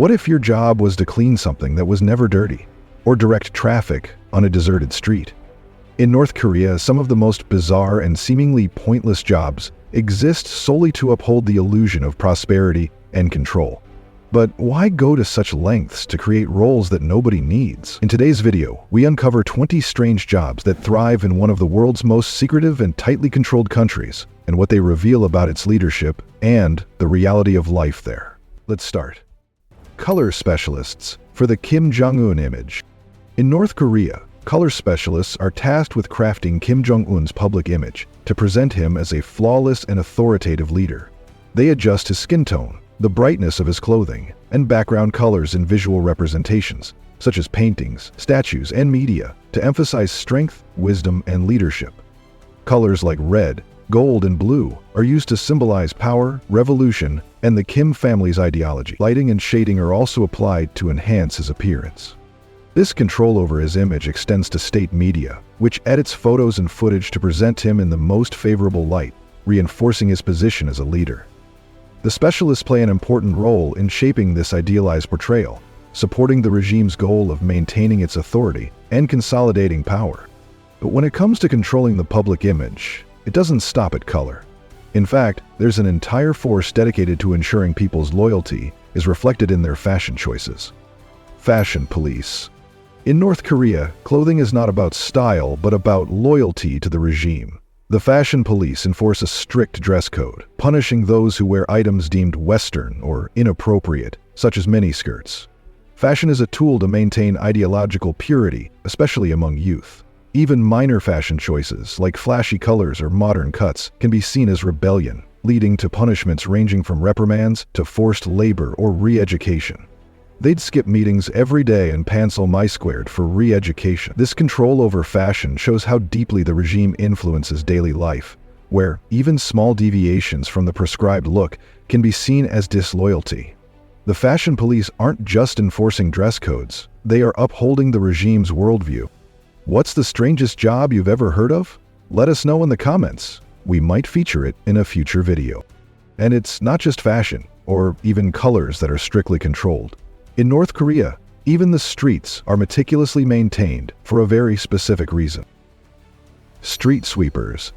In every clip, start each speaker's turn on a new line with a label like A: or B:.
A: What if your job was to clean something that was never dirty, or direct traffic on a deserted street? In North Korea, some of the most bizarre and seemingly pointless jobs exist solely to uphold the illusion of prosperity and control. But why go to such lengths to create roles that nobody needs? In today's video, we uncover 20 strange jobs that thrive in one of the world's most secretive and tightly controlled countries, and what they reveal about its leadership and the reality of life there. Let's start. Color specialists for the Kim Jong-un image. In North Korea, color specialists are tasked with crafting Kim Jong-un's public image to present him as a flawless and authoritative leader. They adjust his skin tone, the brightness of his clothing, and background colors in visual representations, such as paintings, statues, and media, to emphasize strength, wisdom, and leadership. Colors like red, gold, and blue are used to symbolize power, revolution, and the Kim family's ideology. Lighting and shading are also applied to enhance his appearance. This control over his image extends to state media, which edits photos and footage to present him in the most favorable light, reinforcing his position as a leader. The specialists play an important role in shaping this idealized portrayal, supporting the regime's goal of maintaining its authority and consolidating power. But when it comes to controlling the public image, it doesn't stop at color. In fact, there's an entire force dedicated to ensuring people's loyalty is reflected in their fashion choices. Fashion police. In North Korea, clothing is not about style, but about loyalty to the regime. The fashion police enforce a strict dress code, punishing those who wear items deemed Western or inappropriate, such as miniskirts. Fashion is a tool to maintain ideological purity, especially among youth. Even minor fashion choices, like flashy colors or modern cuts, can be seen as rebellion, leading to punishments ranging from reprimands to forced labor or re-education. They'd skip meetings every day and pencil my-squared for re-education. This control over fashion shows how deeply the regime influences daily life, where even small deviations from the prescribed look can be seen as disloyalty. The fashion police aren't just enforcing dress codes, they are upholding the regime's worldview. What's the strangest job you've ever heard of? Let us know in the comments. We might feature it in a future video. And it's not just fashion, or even colors that are strictly controlled. In North Korea, even the streets are meticulously maintained for a very specific reason. Street sweepers.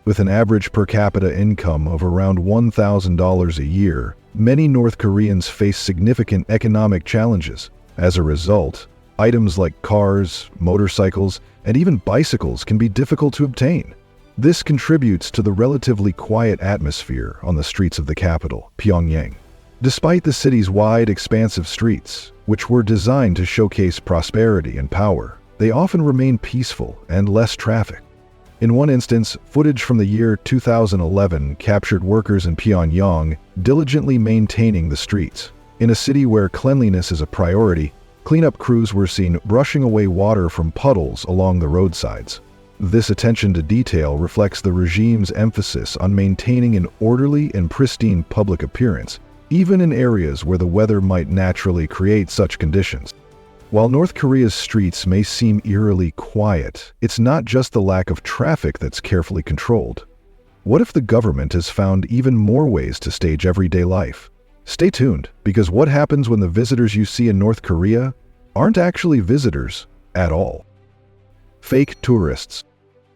A: With an average per capita income of around $1,000 a year, many North Koreans face significant economic challenges. As a result, items like cars, motorcycles, and even bicycles can be difficult to obtain. This contributes to the relatively quiet atmosphere on the streets of the capital, Pyongyang. Despite the city's wide, expansive streets, which were designed to showcase prosperity and power, they often remain peaceful and less trafficked. In one instance, footage from the year 2011 captured workers in Pyongyang diligently maintaining the streets. In a city where cleanliness is a priority, cleanup crews were seen brushing away water from puddles along the roadsides. This attention to detail reflects the regime's emphasis on maintaining an orderly and pristine public appearance, even in areas where the weather might naturally create such conditions. While North Korea's streets may seem eerily quiet, it's not just the lack of traffic that's carefully controlled. What if the government has found even more ways to stage everyday life? Stay tuned, because what happens when the visitors you see in North Korea aren't actually visitors at all? Fake tourists.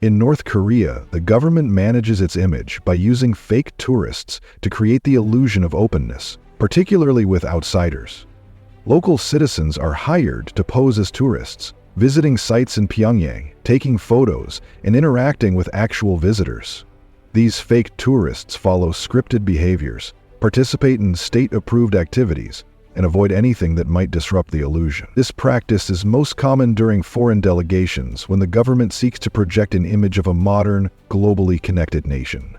A: In North Korea, the government manages its image by using fake tourists to create the illusion of openness, particularly with outsiders. Local citizens are hired to pose as tourists, visiting sites in Pyongyang, taking photos, and interacting with actual visitors. These fake tourists follow scripted behaviors, participate in state-approved activities, and avoid anything that might disrupt the illusion. This practice is most common during foreign delegations when the government seeks to project an image of a modern, globally connected nation.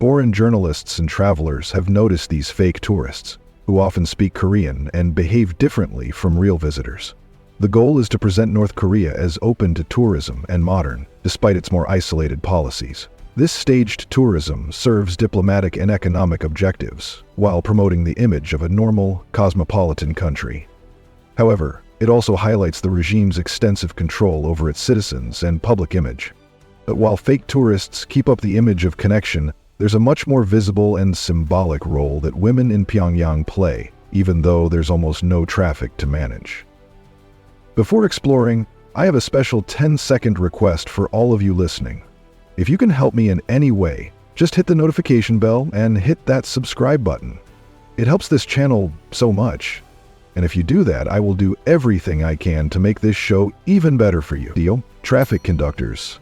A: Foreign journalists and travelers have noticed these fake tourists, who often speak Korean and behave differently from real visitors. The goal is to present North Korea as open to tourism and modern, despite its more isolated policies. This staged tourism serves diplomatic and economic objectives, while promoting the image of a normal, cosmopolitan country. However, it also highlights the regime's extensive control over its citizens and public image. But while fake tourists keep up the image of connection, there's a much more visible and symbolic role that women in Pyongyang play even though there's almost no traffic to manage. Before exploring, I have a special 10-second request for all of you listening. If you can help me in any way, just hit the notification bell and hit that subscribe button. It helps this channel so much. And if you do that, I will do everything I can to make this show even better for you. Traffic conductors.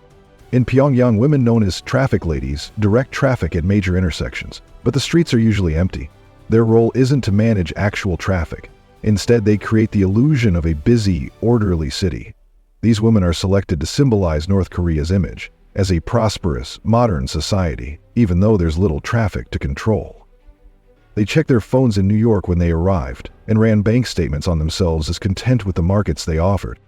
A: In Pyongyang, women known as traffic ladies direct traffic at major intersections, but the streets are usually empty. Their role isn't to manage actual traffic. Instead, they create the illusion of a busy, orderly city. These women are selected to symbolize North Korea's image as a prosperous, modern society, even though there's little traffic to control. They checked their phones in New York when they arrived and ran bank statements on themselves as content with the markets they offered.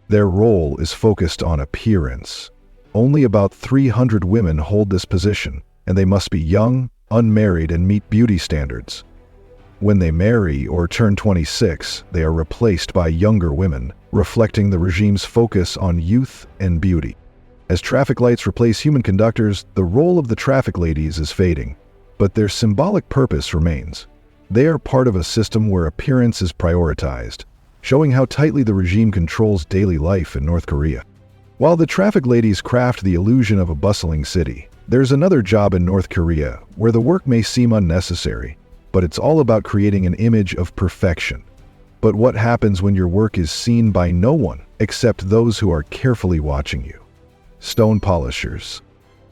A: Their role is focused on appearance. Only about 300 women hold this position, and they must be young, unmarried, and meet beauty standards. When they marry or turn 26, they are replaced by younger women, reflecting the regime's focus on youth and beauty. As traffic lights replace human conductors, the role of the traffic ladies is fading, but their symbolic purpose remains. They are part of a system where appearance is prioritized, showing how tightly the regime controls daily life in North Korea. While the traffic ladies craft the illusion of a bustling city, there's another job in North Korea where the work may seem unnecessary, but it's all about creating an image of perfection. But what happens when your work is seen by no one except those who are carefully watching you? Stone polishers.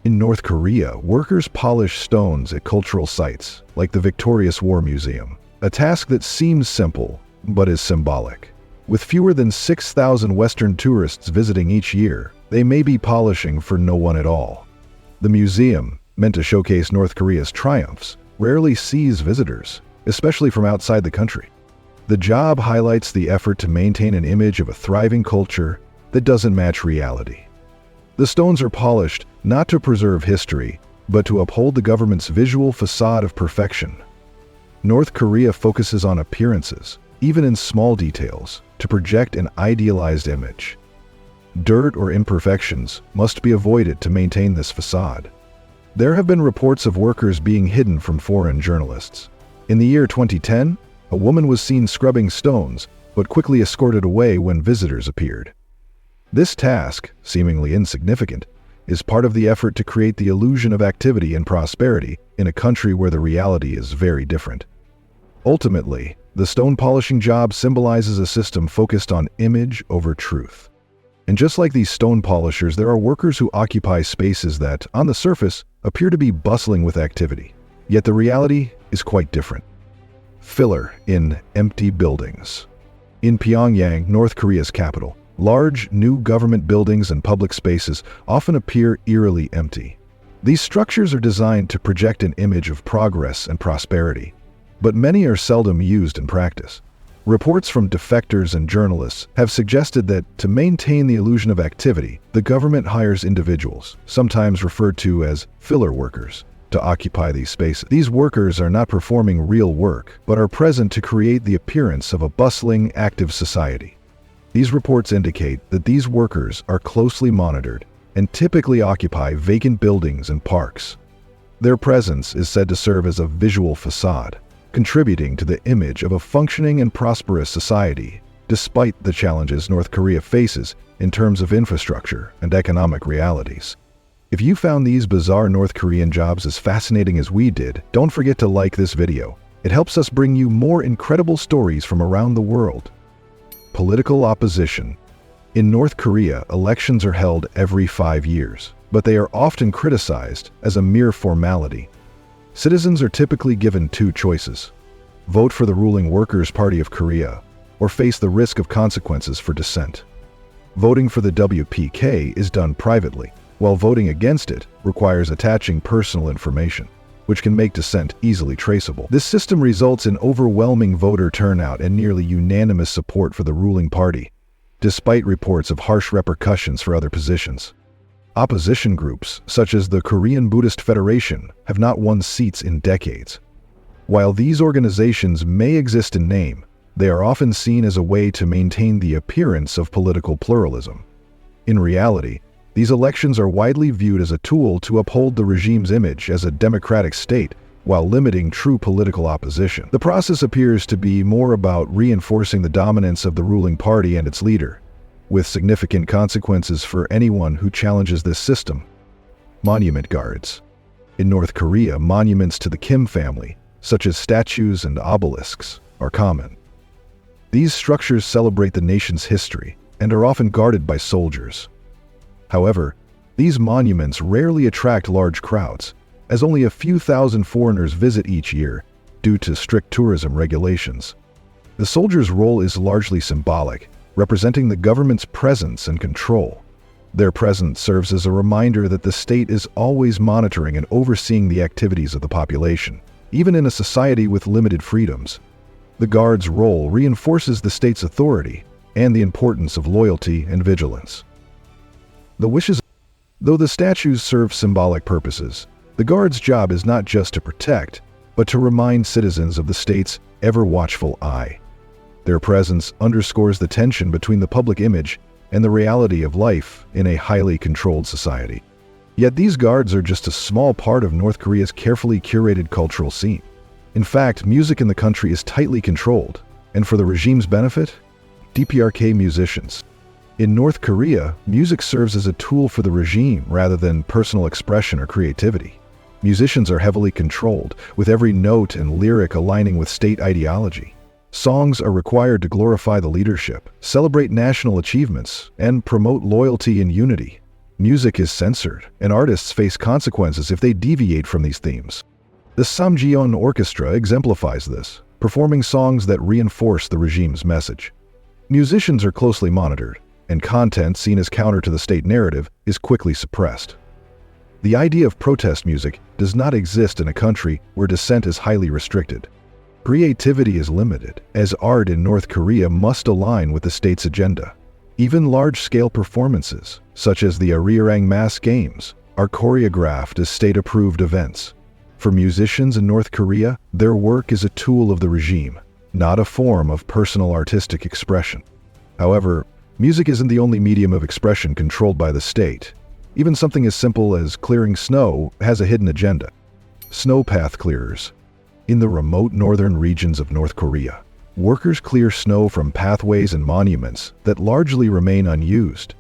A: In North Korea, workers polish stones at cultural sites, like the Victorious War Museum, a task that seems simple, but is symbolic. With fewer than 6,000 Western tourists visiting each year, they may be polishing for no one at all. The museum, meant to showcase North Korea's triumphs, rarely sees visitors, especially from outside the country. The job highlights the effort to maintain an image of a thriving culture that doesn't match reality. The stones are polished not to preserve history, but to uphold the government's visual facade of perfection. North Korea focuses on appearances, even in small details, to project an idealized image. Dirt or imperfections must be avoided to maintain this facade. There have been reports of workers being hidden from foreign journalists. In the year 2010, a woman was seen scrubbing stones, but quickly escorted away when visitors appeared. This task, seemingly insignificant, is part of the effort to create the illusion of activity and prosperity in a country where the reality is very different. Ultimately, the stone polishing job symbolizes a system focused on image over truth. And just like these stone polishers, there are workers who occupy spaces that, on the surface, appear to be bustling with activity. Yet the reality is quite different. Filler in empty buildings. In Pyongyang, North Korea's capital, large, new government buildings and public spaces often appear eerily empty. These structures are designed to project an image of progress and prosperity, but many are seldom used in practice. Reports from defectors and journalists have suggested that to maintain the illusion of activity, the government hires individuals, sometimes referred to as filler workers, to occupy these spaces. These workers are not performing real work, but are present to create the appearance of a bustling, active society. These reports indicate that these workers are closely monitored and typically occupy vacant buildings and parks. Their presence is said to serve as a visual facade, contributing to the image of a functioning and prosperous society, despite the challenges North Korea faces in terms of infrastructure and economic realities. If you found these bizarre North Korean jobs as fascinating as we did, don't forget to like this video. It helps us bring you more incredible stories from around the world. Political opposition. In North Korea, elections are held every 5 years, but they are often criticized as a mere formality. Citizens are typically given two choices: vote for the ruling Workers' Party of Korea, or face the risk of consequences for dissent. Voting for the WPK is done privately, while voting against it requires attaching personal information, which can make dissent easily traceable. This system results in overwhelming voter turnout and nearly unanimous support for the ruling party, despite reports of harsh repercussions for other positions. Opposition groups, such as the Korean Buddhist Federation, have not won seats in decades. While these organizations may exist in name, they are often seen as a way to maintain the appearance of political pluralism. In reality, these elections are widely viewed as a tool to uphold the regime's image as a democratic state while limiting true political opposition. The process appears to be more about reinforcing the dominance of the ruling party and its leader, with significant consequences for anyone who challenges this system. Monument guards. In North Korea, monuments to the Kim family, such as statues and obelisks, are common. These structures celebrate the nation's history and are often guarded by soldiers. However, these monuments rarely attract large crowds, as only a few thousand foreigners visit each year due to strict tourism regulations. The soldiers' role is largely symbolic, representing the government's presence and control. Their presence serves as a reminder that the state is always monitoring and overseeing the activities of the population, even in a society with limited freedoms. The guards' role reinforces the state's authority and the importance of loyalty and vigilance. Though the statues serve symbolic purposes, the guards' job is not just to protect, but to remind citizens of the state's ever-watchful eye. Their presence underscores the tension between the public image and the reality of life in a highly controlled society. Yet these guards are just a small part of North Korea's carefully curated cultural scene. In fact, music in the country is tightly controlled, and for the regime's benefit, DPRK musicians. In North Korea, music serves as a tool for the regime rather than personal expression or creativity. Musicians are heavily controlled, with every note and lyric aligning with state ideology. Songs are required to glorify the leadership, celebrate national achievements, and promote loyalty and unity. Music is censored, and artists face consequences if they deviate from these themes. The Samjion Orchestra exemplifies this, performing songs that reinforce the regime's message. Musicians are closely monitored, and content seen as counter to the state narrative is quickly suppressed. The idea of protest music does not exist in a country where dissent is highly restricted. Creativity is limited, as art in North Korea must align with the state's agenda. Even large-scale performances, such as the Arirang Mass Games, are choreographed as state-approved events. For musicians in North Korea, their work is a tool of the regime, not a form of personal artistic expression. However, music isn't the only medium of expression controlled by the state. Even something as simple as clearing snow has a hidden agenda. Snowpath clearers. In the remote northern regions of North Korea, workers clear snow from pathways and monuments that largely remain unused.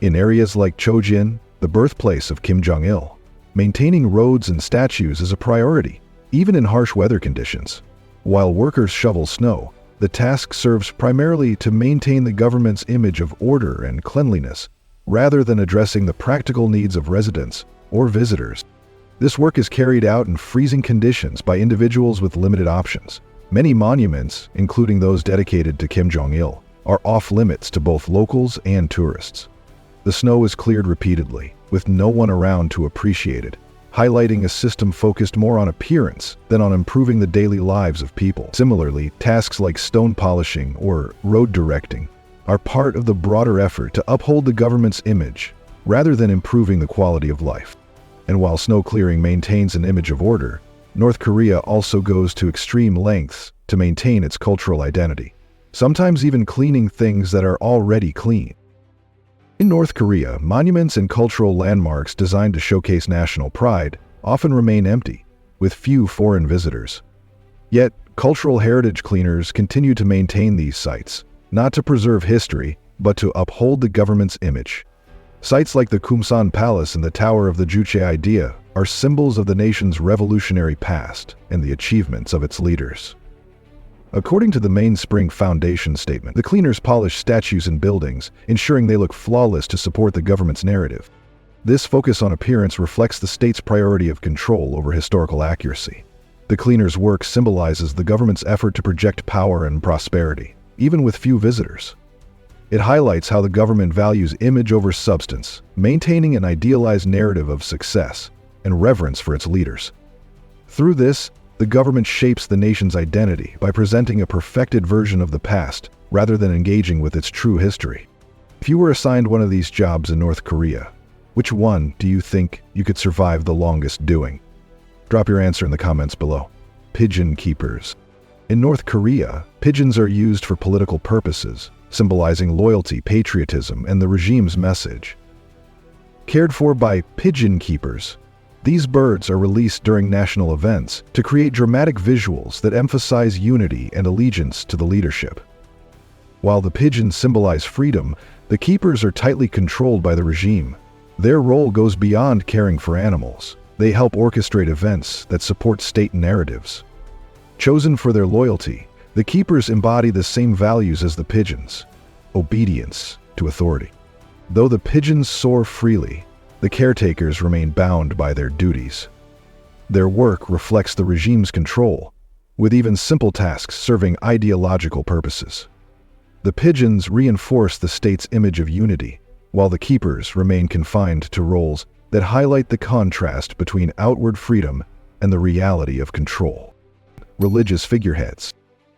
A: In areas like Chojin, the birthplace of Kim Jong-il, maintaining roads and statues is a priority, even in harsh weather conditions. While workers shovel snow, the task serves primarily to maintain the government's image of order and cleanliness, rather than addressing the practical needs of residents or visitors. This work is carried out in freezing conditions by individuals with limited options. Many monuments, including those dedicated to Kim Jong-il, are off-limits to both locals and tourists. The snow is cleared repeatedly, with no one around to appreciate it, highlighting a system focused more on appearance than on improving the daily lives of people. Similarly, tasks like stone polishing or road directing are part of the broader effort to uphold the government's image, rather than improving the quality of life. And while snow clearing maintains an image of order, North Korea also goes to extreme lengths to maintain its cultural identity, sometimes even cleaning things that are already clean. In North Korea, monuments and cultural landmarks designed to showcase national pride often remain empty, with few foreign visitors. Yet, cultural heritage cleaners continue to maintain these sites, not to preserve history, but to uphold the government's image. Sites like the Kumsan Palace and the Tower of the Juche Idea are symbols of the nation's revolutionary past and the achievements of its leaders. According to the Mainspring Foundation statement, the cleaners polish statues and buildings, ensuring they look flawless to support the government's narrative. This focus on appearance reflects the state's priority of control over historical accuracy. The cleaners' work symbolizes the government's effort to project power and prosperity, even with few visitors. It highlights how the government values image over substance, maintaining an idealized narrative of success and reverence for its leaders. Through this, the government shapes the nation's identity by presenting a perfected version of the past rather than engaging with its true history. If you were assigned one of these jobs in North Korea, which one do you think you could survive the longest doing? Drop your answer in the comments below. Pigeon keepers. In North Korea, pigeons are used for political purposes, symbolizing loyalty, patriotism, and the regime's message. Cared for by pigeon keepers, These birds are released during national events to create dramatic visuals that emphasize unity and allegiance to the leadership. While the pigeons symbolize freedom, the keepers are tightly controlled by the regime. Their role goes beyond caring for animals. They help orchestrate events that support state narratives. Chosen for their loyalty, the keepers embody the same values as the pigeons: obedience to authority. Though the pigeons soar freely, the caretakers remain bound by their duties. Their work reflects the regime's control, with even simple tasks serving ideological purposes. The pigeons reinforce the state's image of unity, while the keepers remain confined to roles that highlight the contrast between outward freedom and the reality of control. Religious figureheads.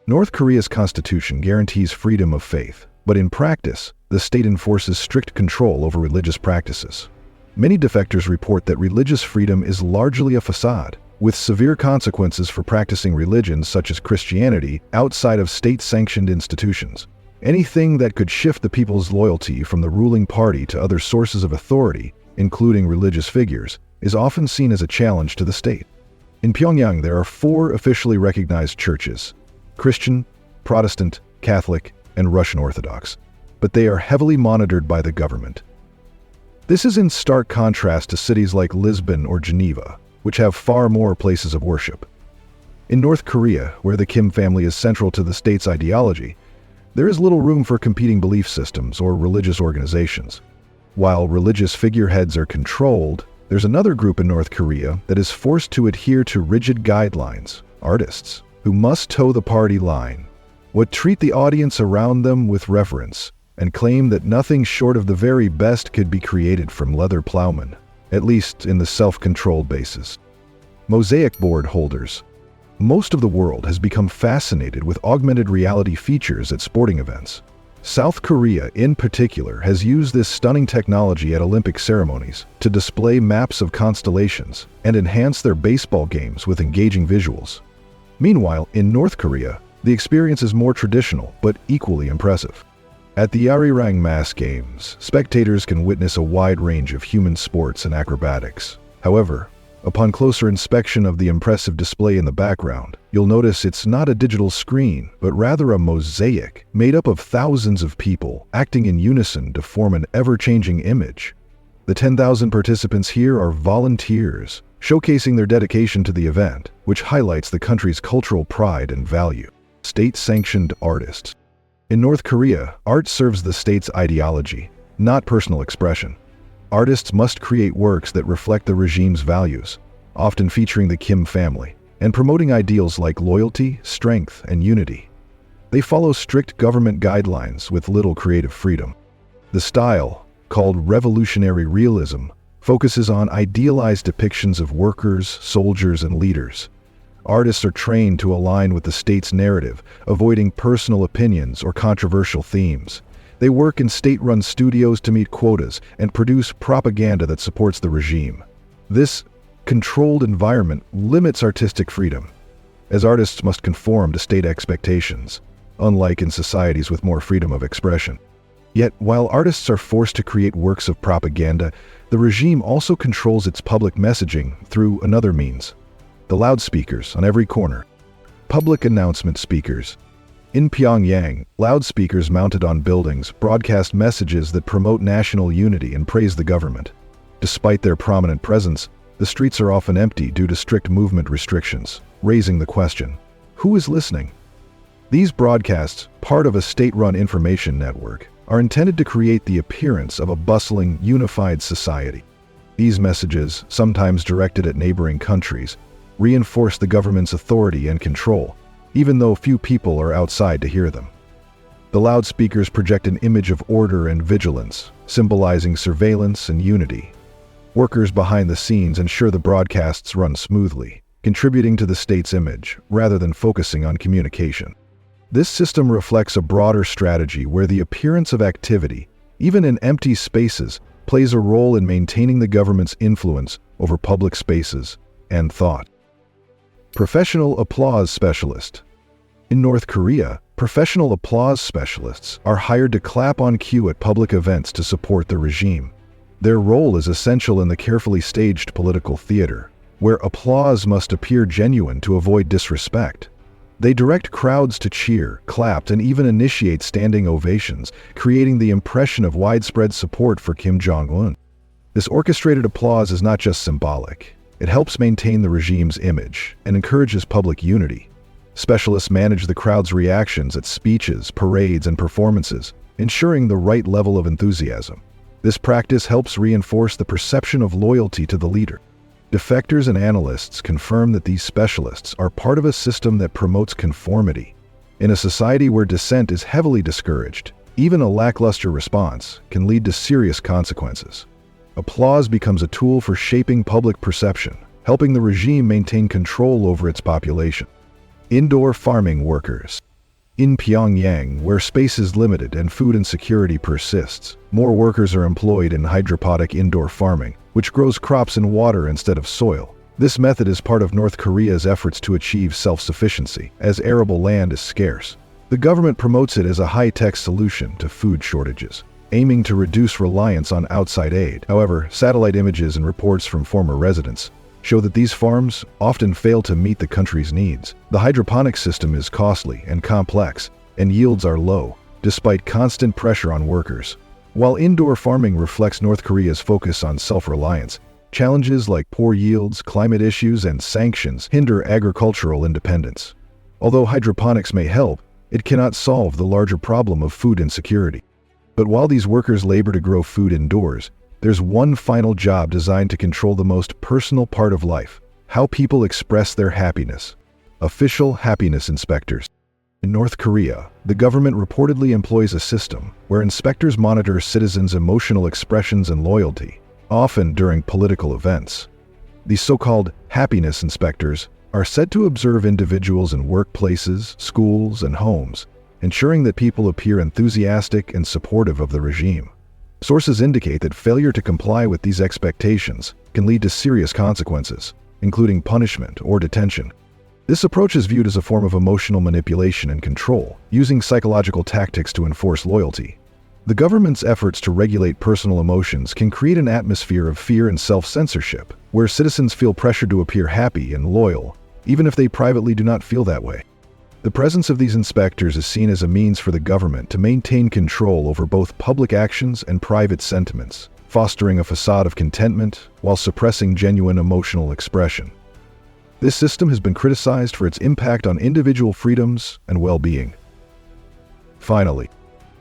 A: North Korea's constitution guarantees freedom of faith, but in practice, the state enforces strict control over religious practices. Many defectors report that religious freedom is largely a facade, with severe consequences for practicing religions such as Christianity outside of state-sanctioned institutions. Anything that could shift the people's loyalty from the ruling party to other sources of authority, including religious figures, is often seen as a challenge to the state. In Pyongyang, there are 4 officially recognized churches: Christian, Protestant, Catholic, and Russian Orthodox, but they are heavily monitored by the government. This is in stark contrast to cities like Lisbon or Geneva, which have far more places of worship. In North Korea, where the Kim family is central to the state's ideology, there is little room for competing belief systems or religious organizations. While religious figureheads are controlled, there's another group in North Korea that is forced to adhere to rigid guidelines: artists, who must toe the party line, would treat the audience around them with reverence, and claim that nothing short of the very best could be created from leather plowmen, at least in the self-controlled basis. Mosaic board holders. Most of the world has become fascinated with augmented reality features at sporting events. South Korea, in particular, has used this stunning technology at Olympic ceremonies to display maps of constellations and enhance their baseball games with engaging visuals. Meanwhile, in North Korea, the experience is more traditional but equally impressive. At the Arirang Mass Games, spectators can witness a wide range of human sports and acrobatics. However, upon closer inspection of the impressive display in the background, you'll notice it's not a digital screen, but rather a mosaic made up of thousands of people acting in unison to form an ever-changing image. The 10,000 participants here are volunteers, showcasing their dedication to the event, which highlights the country's cultural pride and value. State-sanctioned artists. In North Korea, art serves the state's ideology, not personal expression. Artists must create works that reflect the regime's values, often featuring the Kim family, and promoting ideals like loyalty, strength, and unity. They follow strict government guidelines with little creative freedom. The style, called revolutionary realism, focuses on idealized depictions of workers, soldiers, and leaders. Artists are trained to align with the state's narrative, avoiding personal opinions or controversial themes. They work in state-run studios to meet quotas and produce propaganda that supports the regime. This controlled environment limits artistic freedom, as artists must conform to state expectations, unlike in societies with more freedom of expression. Yet, while artists are forced to create works of propaganda, the regime also controls its public messaging through another means: the loudspeakers on every corner. Public announcement speakers. In Pyongyang, loudspeakers mounted on buildings broadcast messages that promote national unity and praise the government. Despite their prominent presence, the streets are often empty due to strict movement restrictions, raising the question, who is listening? These broadcasts, part of a state-run information network, are intended to create the appearance of a bustling, unified society. These messages, sometimes directed at neighboring countries, reinforce the government's authority and control, even though few people are outside to hear them. The loudspeakers project an image of order and vigilance, symbolizing surveillance and unity. Workers behind the scenes ensure the broadcasts run smoothly, contributing to the state's image rather than focusing on communication. This system reflects a broader strategy where the appearance of activity, even in empty spaces, plays a role in maintaining the government's influence over public spaces and thought. Professional applause specialist. In North Korea, professional applause specialists are hired to clap on cue at public events to support the regime. Their role is essential in the carefully staged political theater, where applause must appear genuine to avoid disrespect. They direct crowds to cheer, clap, and even initiate standing ovations, creating the impression of widespread support for Kim Jong-un. This orchestrated applause is not just symbolic. It helps maintain the regime's image and encourages public unity. Specialists manage the crowd's reactions at speeches, parades, and performances, ensuring the right level of enthusiasm. This practice helps reinforce the perception of loyalty to the leader. Defectors and analysts confirm that these specialists are part of a system that promotes conformity. In a society where dissent is heavily discouraged, even a lackluster response can lead to serious consequences. Applause becomes a tool for shaping public perception, helping the regime maintain control over its population. Indoor farming workers. In Pyongyang, where space is limited and food insecurity persists, more workers are employed in hydroponic indoor farming, which grows crops in water instead of soil. This method is part of North Korea's efforts to achieve self-sufficiency, as arable land is scarce. The government promotes it as a high-tech solution to food shortages, aiming to reduce reliance on outside aid. However, satellite images and reports from former residents show that these farms often fail to meet the country's needs. The hydroponic system is costly and complex, and yields are low, despite constant pressure on workers. While indoor farming reflects North Korea's focus on self-reliance, challenges like poor yields, climate issues, and sanctions hinder agricultural independence. Although hydroponics may help, it cannot solve the larger problem of food insecurity. But while these workers labor to grow food indoors, there's one final job designed to control the most personal part of life: how people express their happiness. Official happiness inspectors. In North Korea, the government reportedly employs a system where inspectors monitor citizens' emotional expressions and loyalty, often during political events. These so-called happiness inspectors are said to observe individuals in workplaces, schools, and homes, ensuring that people appear enthusiastic and supportive of the regime. Sources indicate that failure to comply with these expectations can lead to serious consequences, including punishment or detention. This approach is viewed as a form of emotional manipulation and control, using psychological tactics to enforce loyalty. The government's efforts to regulate personal emotions can create an atmosphere of fear and self-censorship, where citizens feel pressured to appear happy and loyal, even if they privately do not feel that way. The presence of these inspectors is seen as a means for the government to maintain control over both public actions and private sentiments, fostering a facade of contentment while suppressing genuine emotional expression. This system has been criticized for its impact on individual freedoms and well-being. Finally,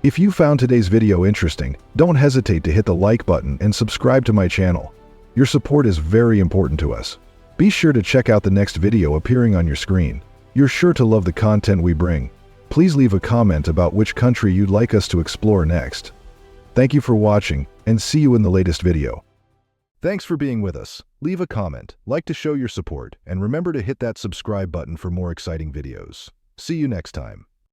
A: if you found today's video interesting, don't hesitate to hit the like button and subscribe to my channel. Your support is very important to us. Be sure to check out the next video appearing on your screen. You're sure to love the content we bring. Please leave a comment about which country you'd like us to explore next. Thank you for watching, and see you in the latest video. Thanks for being with us. Leave a comment, like to show your support, and remember to hit that subscribe button for more exciting videos. See you next time.